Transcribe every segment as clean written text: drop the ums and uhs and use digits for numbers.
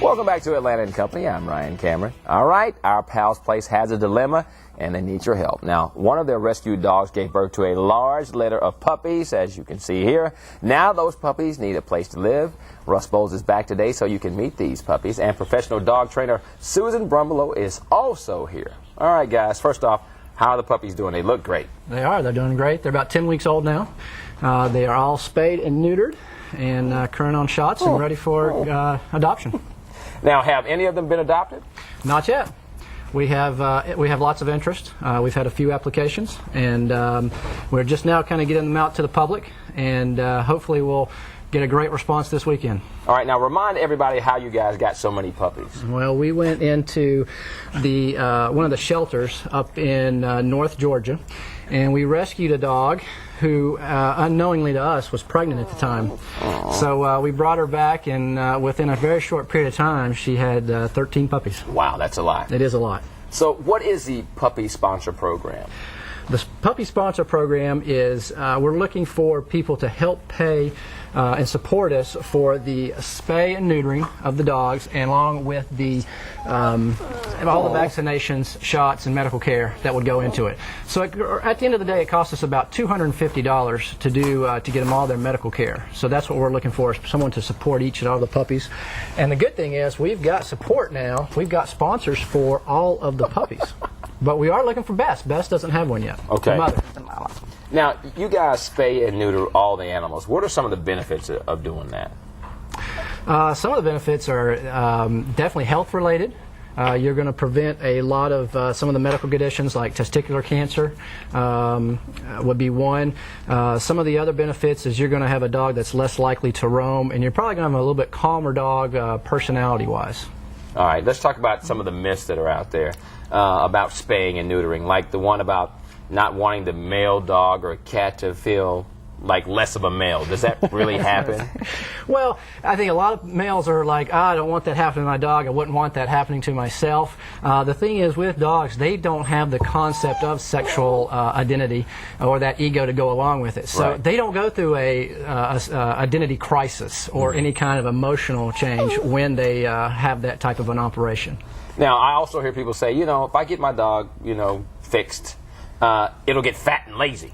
Welcome back to Atlanta & Company. I'm Ryan Cameron. All right, our Pal's Place has a dilemma, and they need your help. Now, one of their rescued dogs gave birth to a large litter of puppies, as you can see here. Now those puppies need a place to live. Russ Bowles is back today so you can meet these puppies, and professional dog trainer Susan Brumbelow is also here. All right, guys, first off, how are the puppies doing? They look great. They are. They're doing great. They're about 10 weeks old now. They are all spayed and neutered and current on shots and ready for adoption. Now, have any of them been adopted? Not yet. We have lots of interest. We've had a few applications, and we're just now kind of getting them out to the public, and hopefully we'll get a great response this weekend. All right, now remind everybody how you guys got so many puppies. Well, we went into the one of the shelters up in North Georgia, and we rescued a dog who, unknowingly to us, was pregnant at the time. So we brought her back, and within a very short period of time, she had 13 puppies. Wow, that's a lot. It is a lot. So what is the Puppy Sponsor Program? The Puppy Sponsor Program is we're looking for people to help pay and support us for the spay and neutering of the dogs, and along with the all the vaccinations, shots, and medical care that would go into it. So at the end of the day, it costs us about $250 to do to get them all their medical care. So that's what we're looking for, is someone to support each and all the puppies. And the good thing is we've got support now. We've got sponsors for all of the puppies. But we are looking for Bess. Bess doesn't have one yet. Okay. The mother. Now, you guys spay and neuter all the animals. What are some of the benefits of doing that? Some of the benefits are definitely health related. You're going to prevent a lot of some of the medical conditions like testicular cancer would be one. Some of the other benefits is you're going to have a dog that's less likely to roam, and you're probably going to have a little bit calmer dog personality-wise. All right, let's talk about some of the myths that are out there about spaying and neutering, like the one about not wanting the male dog or cat to feel like less of a male. Does that really happen? Well, I think a lot of males are like, I don't want that happening to my dog. I wouldn't want that happening to myself. The thing is, with dogs, they don't have the concept of sexual identity or that ego to go along with it. So they don't go through a identity crisis or any kind of emotional change when they have that type of an operation. Now, I also hear people say, if I get my dog, fixed, it'll get fat and lazy.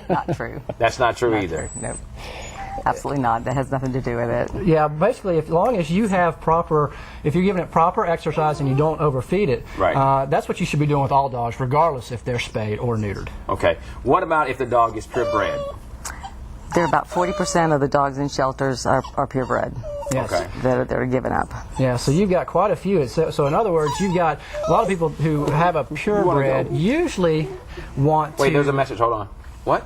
Not true. That's not true Not either. True. No, absolutely not. That has nothing to do with it. Yeah, basically, as long as you have if you're giving it proper exercise and you don't overfeed it, that's what you should be doing with all dogs, regardless if they're spayed or neutered. Okay. What about if the dog is purebred? There are about 40% of the dogs in shelters are purebred. Yes. Okay. That are given up. Yeah, so you've got quite a few. So in other words, you've got a lot of people who have a purebred usually want to... Wait, there's a message. Hold on. What?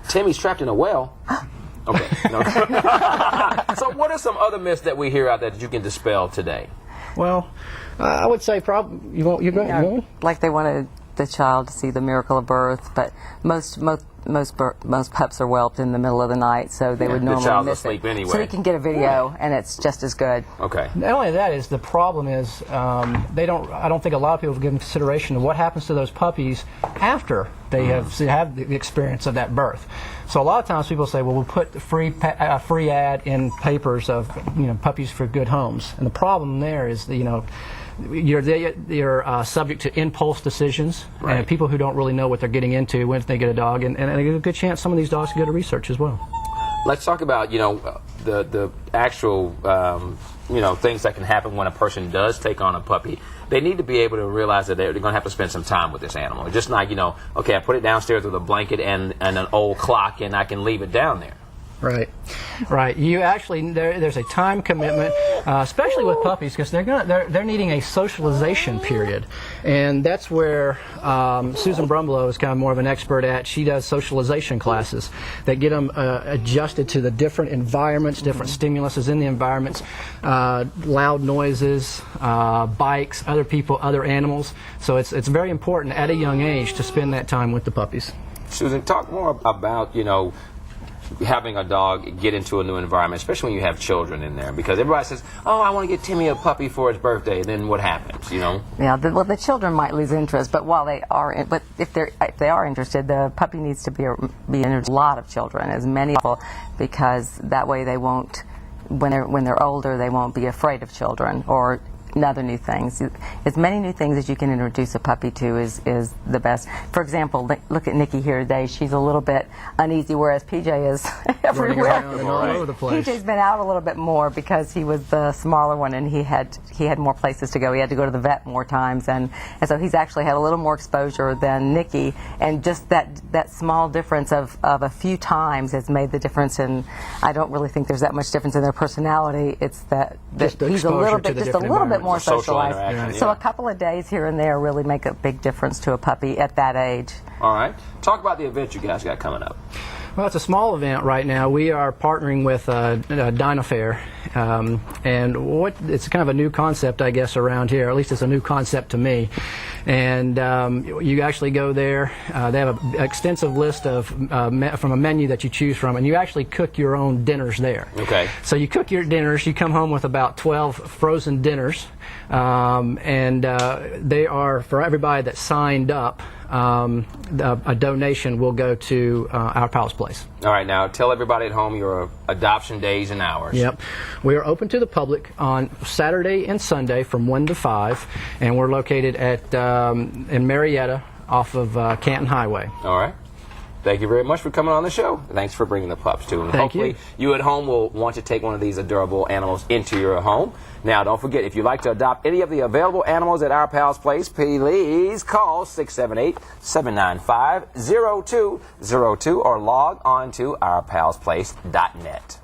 Timmy's trapped in a well? Okay. No. So what are some other myths that we hear out there that you can dispel today? Well, I would say probably... You going? Like they wanted the child to see the miracle of birth, but most pups are whelped in the middle of the night, so they would normally the child's miss asleep it. anyway. So you can get a video, and it's just as good. Okay. Not only that is the problem is I don't think a lot of people have given consideration to what happens to those puppies after they have the experience of that birth. So a lot of times people say, well, we'll put the free ad in papers of puppies for good homes, and the problem there is you're subject to impulse decisions, and people who don't really know what they're getting into when they get a dog, and a good chance some of these dogs can go to research as well. Let's talk about the actual things that can happen when a person does take on a puppy. They need to be able to realize that they're going to have to spend some time with this animal. It's just not okay, I put it downstairs with a blanket and an old clock, and I can leave it down there. Right. You actually there's a time commitment, especially with puppies, because they're needing a socialization period, and that's where Susan Brumbelow is kind of more of an expert at. She does socialization classes that get them adjusted to the different environments, different stimuluses in the environments, loud noises, bikes, other people, other animals. So it's very important at a young age to spend that time with the puppies. Susan, talk more about having a dog get into a new environment, especially when you have children in there, because everybody says, oh, I want to get Timmy a puppy for his birthday, and then what happens, Yeah, the children might lose interest, but if they are interested, the puppy needs to be in a lot of children, as many people, because that way they won't when they're older, they won't be afraid of children or other new things. As many new things as you can introduce a puppy to is the best. For example, look at Nikki here today. She's a little bit uneasy, whereas PJ is Running everywhere. around and all over the place. PJ's been out a little bit more because he was the smaller one and he had more places to go. He had to go to the vet more times, and so he's actually had a little more exposure than Nikki. And just that small difference of a few times has made the difference. And I don't really think there's that much difference in their personality. It's that Just the he's a little exposure to bit the just a different little bit environments. more Social socialized. interaction, So yeah. a couple of days here and there really make a big difference to a puppy at that age. All right. Talk about the event you guys got coming up. Well, it's a small event right now. We are partnering with Dino-Fair, and it's kind of a new concept, I guess, around here. At least it's a new concept to me. And you actually go there. They have an extensive list of from a menu that you choose from, and you actually cook your own dinners there. Okay. So you cook your dinners. You come home with about 12 frozen dinners, and they are for everybody that signed up. A donation will go to Our Pals Place. All right, now tell everybody at home your adoption days and hours. Yep. We are open to the public on Saturday and Sunday from 1 to 5, and we're located at in Marietta off of Canton Highway. All right. Thank you very much for coming on the show. Thanks for bringing the pups, too. And Thank hopefully you at home will want to take one of these adorable animals into your home. Now, don't forget, if you'd like to adopt any of the available animals at Our Pals Place, please call 678-795-0202 or log on to ourpalsplace.net.